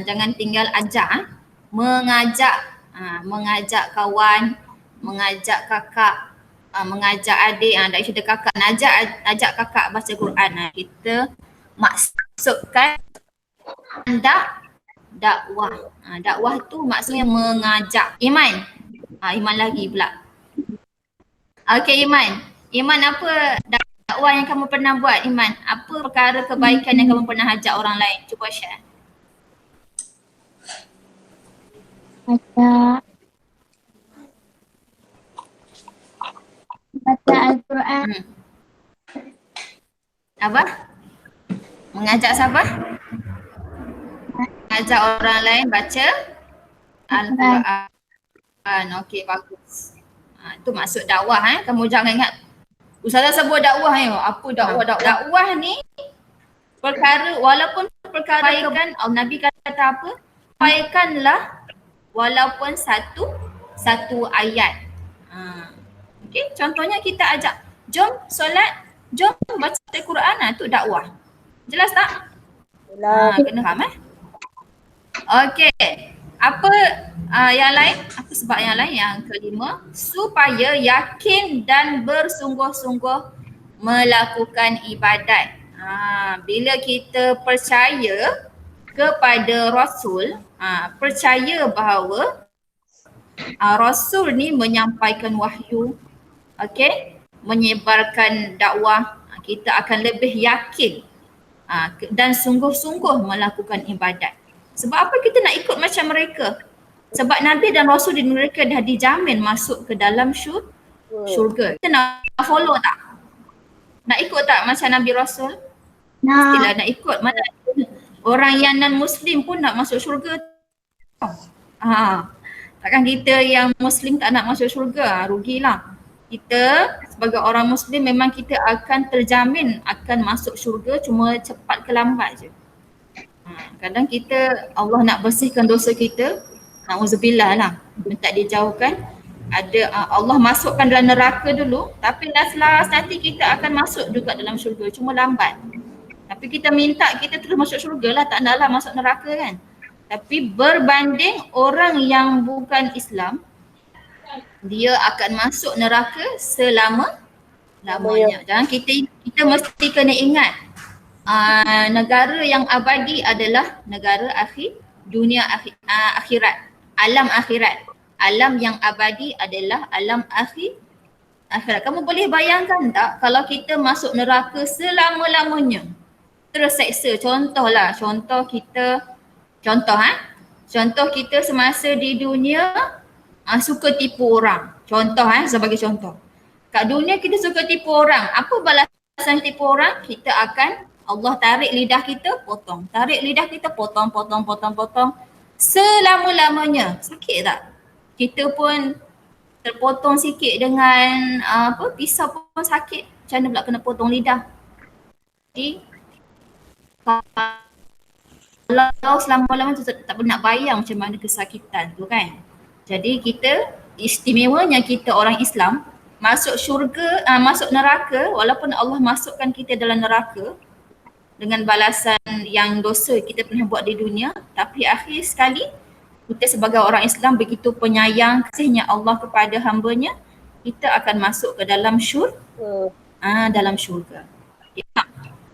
Speaker 1: Jangan tinggal ajak. Mengajak. Mengajak kawan, mengajak kakak, mengajak adik, tak isu kakak, ajak kakak baca Quran. Kita maksudkan dakwah. Dakwah tu maksudnya mengajak. Iman. Iman lagi pula. Okey Iman. Iman, apa dakwah yang kamu pernah buat Iman? Apa perkara kebaikan yang kamu pernah ajak orang lain? Cuba share.
Speaker 3: Baca Al-Quran.
Speaker 1: Apa? Mengajak siapa? Mengajak orang lain baca Al-Quran. Okey, bagus. Itu maksud dakwah. Kamu jangan ingat Ustazah sebut dakwah ni. Apa dakwah? Dakwah ni perkara, walaupun perkara kebaikan, Nabi kata apa? Sampaikanlah walaupun satu ayat. Okey, contohnya kita ajak, jom solat, jom baca Quran, tu dakwah. Jelas tak? Kena faham Okey. Apa yang lain? Apa sebab yang lain? Yang kelima, supaya yakin dan bersungguh-sungguh melakukan ibadat. Bila kita percaya kepada Rasul, percaya bahawa Rasul ni menyampaikan wahyu, okey, menyebarkan dakwah, kita akan lebih yakin dan sungguh-sungguh melakukan ibadat. Sebab apa kita nak ikut macam mereka? Sebab Nabi dan Rasul di mereka dah dijamin masuk ke dalam syurga. Kita nak follow tak? Nak ikut tak macam Nabi Rasul? Mestilah nak ikut. Mana orang yang non-Muslim pun nak masuk syurga. Takkan kita yang Muslim tak nak masuk syurga? Rugilah. Kita sebagai orang Muslim memang kita akan terjamin akan masuk syurga, cuma cepat ke lambat je. Kadang kita, Allah nak bersihkan dosa kita, na'udzubillah lah, minta dijauhkan. Allah masukkan dalam neraka dulu, tapi last nanti kita akan masuk juga dalam syurga, cuma lambat. Tapi kita minta kita terus masuk syurga lah, tak naklah masuk neraka kan. Tapi berbanding orang yang bukan Islam, dia akan masuk neraka selama-lamanya. Dan kita mesti kena ingat, negara yang abadi adalah negara dunia akhirat, alam akhirat. Alam yang abadi adalah alam akhirat. Kamu boleh bayangkan tak kalau kita masuk neraka selama-lamanya, terus seksa? Contoh kita semasa di dunia suka tipu orang. Sebagai contoh. Kat dunia kita suka tipu orang. Apa balasan tipu orang? Kita akan, Allah tarik lidah kita, potong. Tarik lidah kita, potong. Selama-lamanya. Sakit tak? Kita pun terpotong sikit dengan pisau pun sakit. Macam mana pula kena potong lidah? Jadi, kalau selama-lamanya tak pernah bayang macam mana kesakitan tu kan. Jadi kita, istimewanya kita orang Islam, masuk syurga, masuk neraka, walaupun Allah masukkan kita dalam neraka dengan balasan yang dosa kita pernah buat di dunia, tapi akhir sekali kita sebagai orang Islam begitu penyayang kasihnya Allah kepada hamba-Nya, kita akan masuk ke dalam syurga. Ya.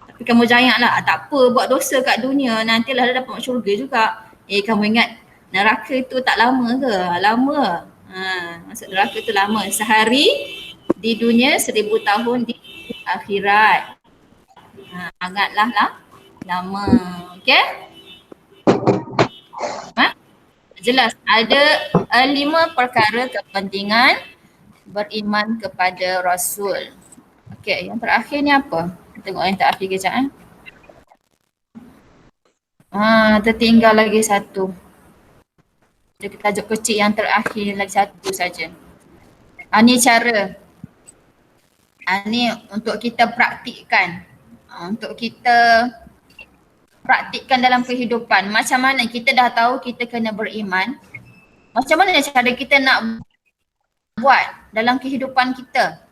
Speaker 1: Tapi kamu janganlah, tak apa buat dosa kat dunia, nantilah dah dapat masuk syurga juga. Kamu ingat neraka itu tak lama ke? Lama. Masuk neraka itu lama. Sehari di dunia, 1000 tahun di akhirat. Sangatlah lama. Okey? Jelas. Ada 5 perkara kepentingan beriman kepada Rasul. Okey, yang terakhir ni apa? Tengok yang terakhir kejap. Tertinggal lagi satu. Jadi tajuk kecil yang terakhir lagi satu saja. Ni cara. Ni untuk kita praktikkan. Untuk kita praktikkan dalam kehidupan. Macam mana kita dah tahu kita kena beriman. Macam mana cara kita nak buat dalam kehidupan kita?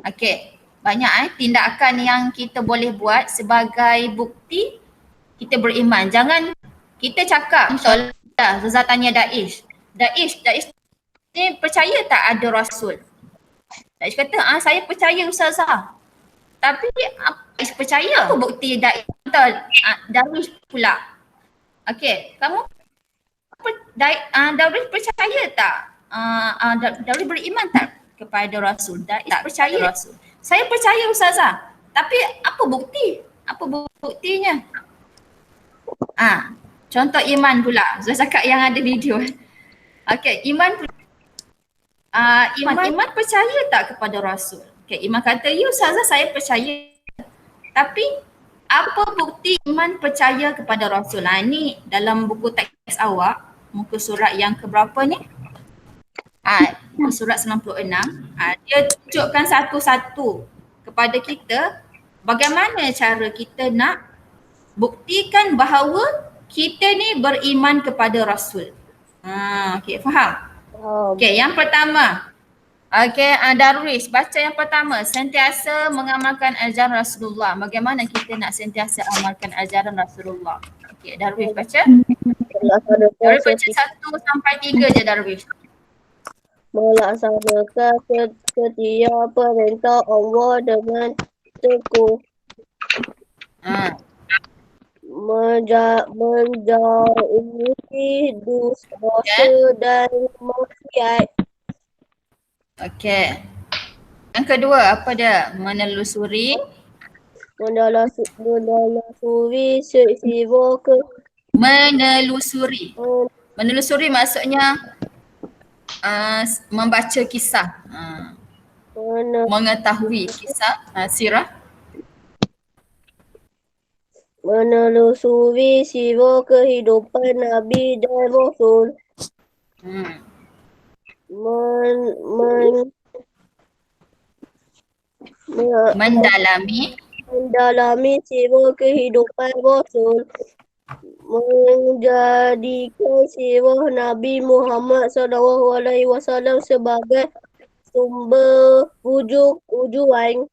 Speaker 1: Okey. Banyak tindakan yang kita boleh buat sebagai bukti kita beriman. Jangan kita cakap, Zazah tanya Daish ni percaya tak ada Rasul? Da'ish kata, saya percaya Ustazah. Tapi percaya apa bukti Da'ish betul? Darwish pula. Okey, kamu Darwish percaya tak? Darwish beriman tak kepada Rasul? Da'ish tak percaya Rasul. Saya percaya Ustazah. Tapi apa bukti? Apa buktinya? Contoh iman pula. Saya cakap yang ada video. Okey, iman Iman percaya tak kepada Rasul? Okay, Iman kata, ya Ustazah saya percaya. Tapi apa bukti iman percaya kepada Rasul? Ini dalam buku teks awak, muka surat yang keberapa ni? Muka surat 96. Dia tunjukkan satu-satu kepada kita bagaimana cara kita nak buktikan bahawa kita ni beriman kepada Rasul. Okay, faham? Okey, yang pertama. Okey, Darwish, baca yang pertama. Sentiasa mengamalkan ajaran Rasulullah. Bagaimana kita nak sentiasa amalkan ajaran Rasulullah? Okey, Darwish baca. Darwish baca 1 sampai 3 je Darwish.
Speaker 4: Melaksanakan setiap perintah Allah dengan teguh. Menjauhi dosa dan maksiat.
Speaker 1: Okey. Yang kedua apa dia? Menelusuri
Speaker 4: sifat ke
Speaker 1: Menelusuri maksudnya membaca kisah. Mengetahui kisah sirah.
Speaker 4: Menelusuri sifat kehidupan Nabi dan Rasul. Mendalami sifat kehidupan Rasul. Menjadikan sirah Nabi Muhammad SAW sebagai sumber rujukan.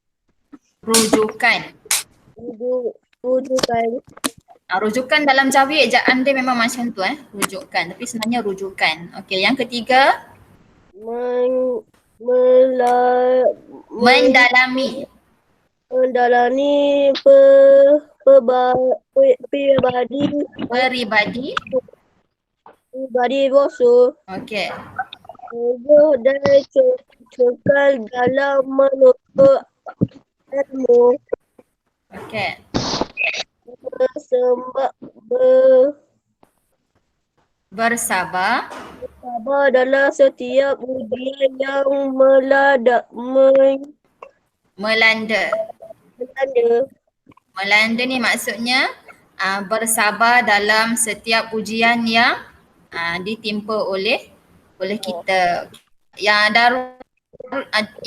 Speaker 1: Rujukan dalam jawi ejaan dia memang macam tu rujukan, tapi sebenarnya rujukan. Okey, yang ketiga mendalami
Speaker 4: pribadi Rasul.
Speaker 1: Okey.
Speaker 4: Dan cekal dalam menuntut ilmu.
Speaker 1: Okey. Bersabar
Speaker 4: dalam setiap ujian yang melanda.
Speaker 1: Melanda ni maksudnya bersabar dalam setiap ujian yang ditimpa oleh kita. Yang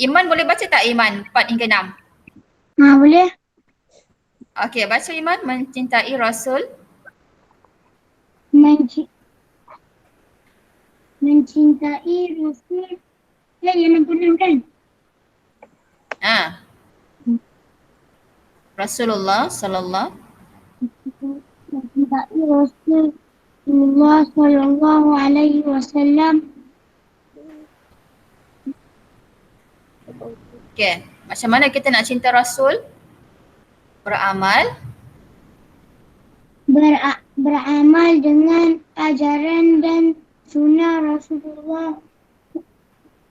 Speaker 1: Iman boleh baca tak Iman 4 hingga 6?
Speaker 3: Boleh.
Speaker 1: Okey, baca Iman. Mencintai Rasul.
Speaker 3: Mencintai Rasul. Yang 66 kan?
Speaker 1: Rasulullah sallallahu
Speaker 3: Mencintai Rasulullah sallallahu alaihi wasallam.
Speaker 1: Okey, macam mana kita nak cinta Rasul? Beramal
Speaker 3: dengan ajaran dan sunnah Rasulullah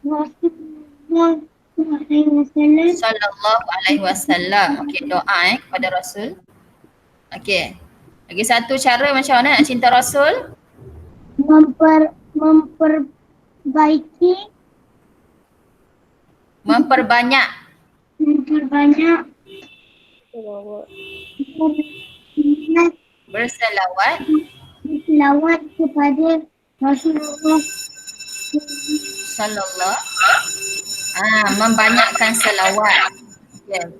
Speaker 1: sallallahu alaihi wasallam. Okey, doa kepada Rasul. Okey. Lagi satu cara macam mana nak cinta Rasul? Memperbanyak berselawat
Speaker 3: kepada Rasulullah
Speaker 1: sallallahu membanyakkan selawat.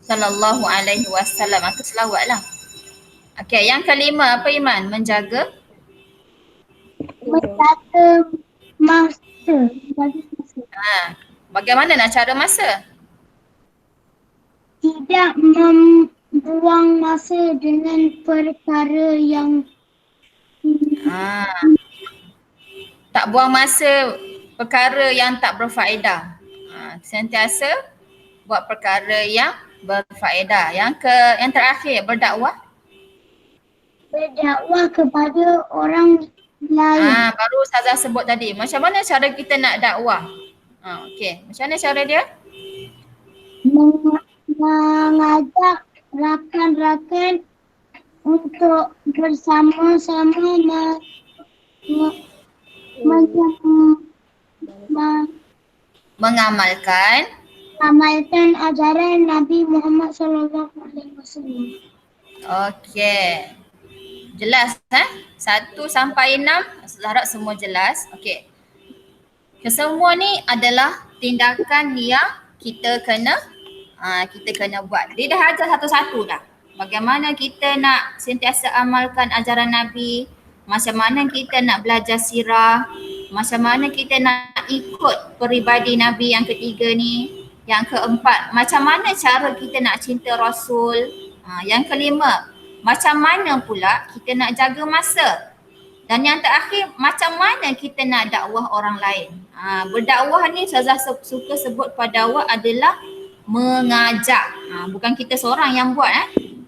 Speaker 1: Sallallahu alaihi wasallam. Itu selawat lah. Okey, yang kelima apa Iman? Menjaga
Speaker 3: masa.
Speaker 1: Bagaimana nak cara masa?
Speaker 3: Tidak membuang masa dengan perkara yang
Speaker 1: tak buang masa perkara yang tak berfaedah. Sentiasa buat perkara yang berfaedah. Yang terakhir, berdakwah.
Speaker 3: Berdakwah kepada orang lain.
Speaker 1: Baru Ustazah sebut tadi. Macam mana cara kita nak dakwah? Okey, macam mana cara dia?
Speaker 3: Mengajak rakan-rakan untuk bersama-sama
Speaker 1: Mengamalkan
Speaker 3: mengamalkan ajaran Nabi Muhammad SAW.
Speaker 1: Okey. Jelas 1 sampai 6 saya harap semua jelas. Okey. Kesemua ni adalah tindakan yang kita kena buat. Dia dah ajar satu-satu dah. Bagaimana kita nak sentiasa amalkan ajaran Nabi, macam mana kita nak belajar sirah, macam mana kita nak ikut peribadi Nabi yang ketiga ni, yang keempat, macam mana cara kita nak cinta Rasul, yang kelima, macam mana pula kita nak jaga masa, dan yang terakhir, macam mana kita nak dakwah orang lain. Berdakwah ni Ustazah suka sebut pada awak adalah mengajak. Bukan kita seorang yang buat.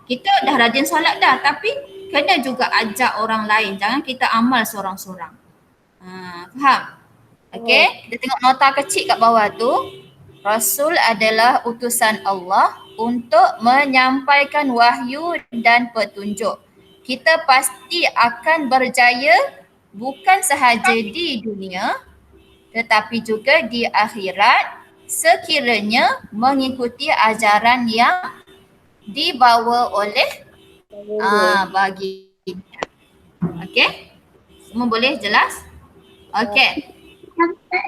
Speaker 1: Kita dah rajin solat dah, tapi kena juga ajak orang lain. Jangan kita amal seorang-seorang. Faham? Okey, kita tengok nota kecil kat bawah tu. Rasul adalah utusan Allah untuk menyampaikan wahyu dan petunjuk. Kita pasti akan berjaya bukan sahaja di dunia tetapi juga di akhirat sekiranya mengikuti ajaran yang dibawa oleh baginda. Okey? Semua boleh jelas? Okey.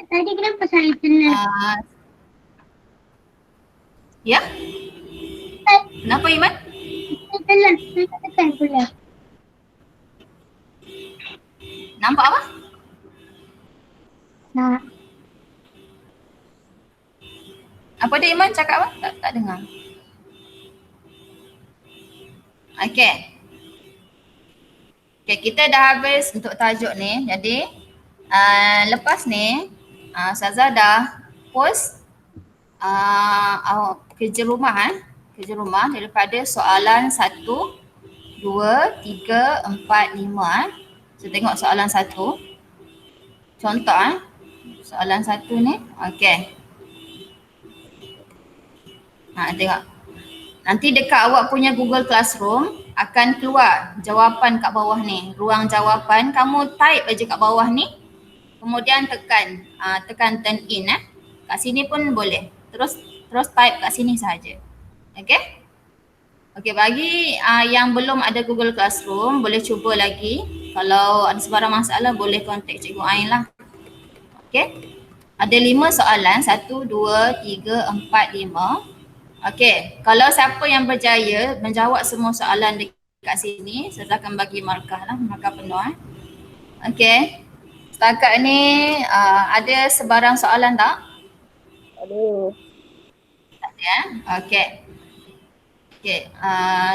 Speaker 3: Tadi kenapa saya telan?
Speaker 1: Ya? Kenapa Iman?
Speaker 3: Saya telan, saya tak tekan pula.
Speaker 1: Nampak apa?
Speaker 3: Nah,
Speaker 1: Apa dia Iman cakap apa? Tak dengar. Okey. Okey, kita dah habis untuk tajuk ni. Jadi lepas ni Ustazah dah post kerja rumah kerja rumah daripada soalan 1, 2, 3, 4, 5. So tengok soalan 1. Contoh soalan 1 ni. Okey. Tengok. Nanti dekat awak punya Google Classroom akan keluar jawapan kat bawah ni. Ruang jawapan, kamu type aja kat bawah ni. Kemudian tekan turn in Kat sini pun boleh. Terus type kat sini saja. Okey? Okey, bagi yang belum ada Google Classroom boleh cuba lagi. Kalau ada sebarang masalah boleh contact Cikgu Ain lah. Okey? Ada 5 soalan, 1, 2, 3, 4, 5. Okey, kalau siapa yang berjaya menjawab semua soalan dekat sini, saya akan bagi markah lah, markah penuh. Okey, setakat ni ada sebarang soalan tak? Tak ada Okey. Okey,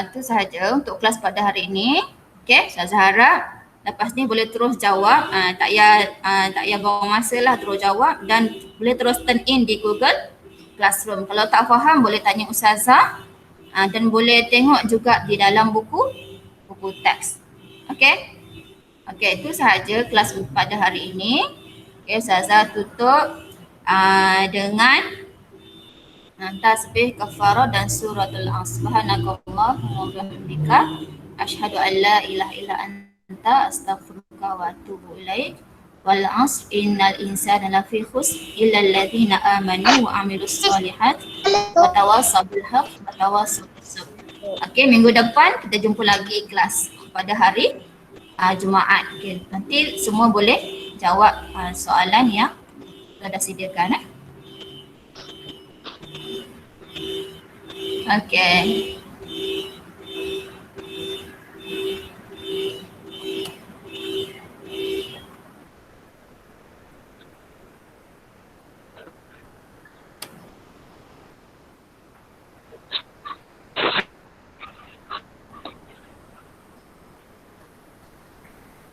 Speaker 1: itu sahaja untuk kelas pada hari ini. Okey, saya harap lepas ni boleh terus jawab, tak payah bawa masa lah, terus jawab dan boleh terus turn in di Google Classroom. Kalau tak faham boleh tanya Ustazah dan boleh tengok juga di dalam buku teks. Okey? Okey, itu sahaja kelas pada hari ini. Okey, Ustazah tutup dengan tasbih kafarah dan suratul Asr. Subhanakallahumma wa bihamdika asyhadu an la ilaha illa anta astaghfiruka wa atubu ilaik. Wal 'asr innal insana lafi khusr illa alladhina amanu wa 'amilus solihat wa tawassaw bil haqq wa tawassaw bis sabr. Okey, minggu depan kita jumpa lagi kelas pada hari Jumaat. Okey, nanti semua boleh jawab soalan yang kita dah sediakan. Okey.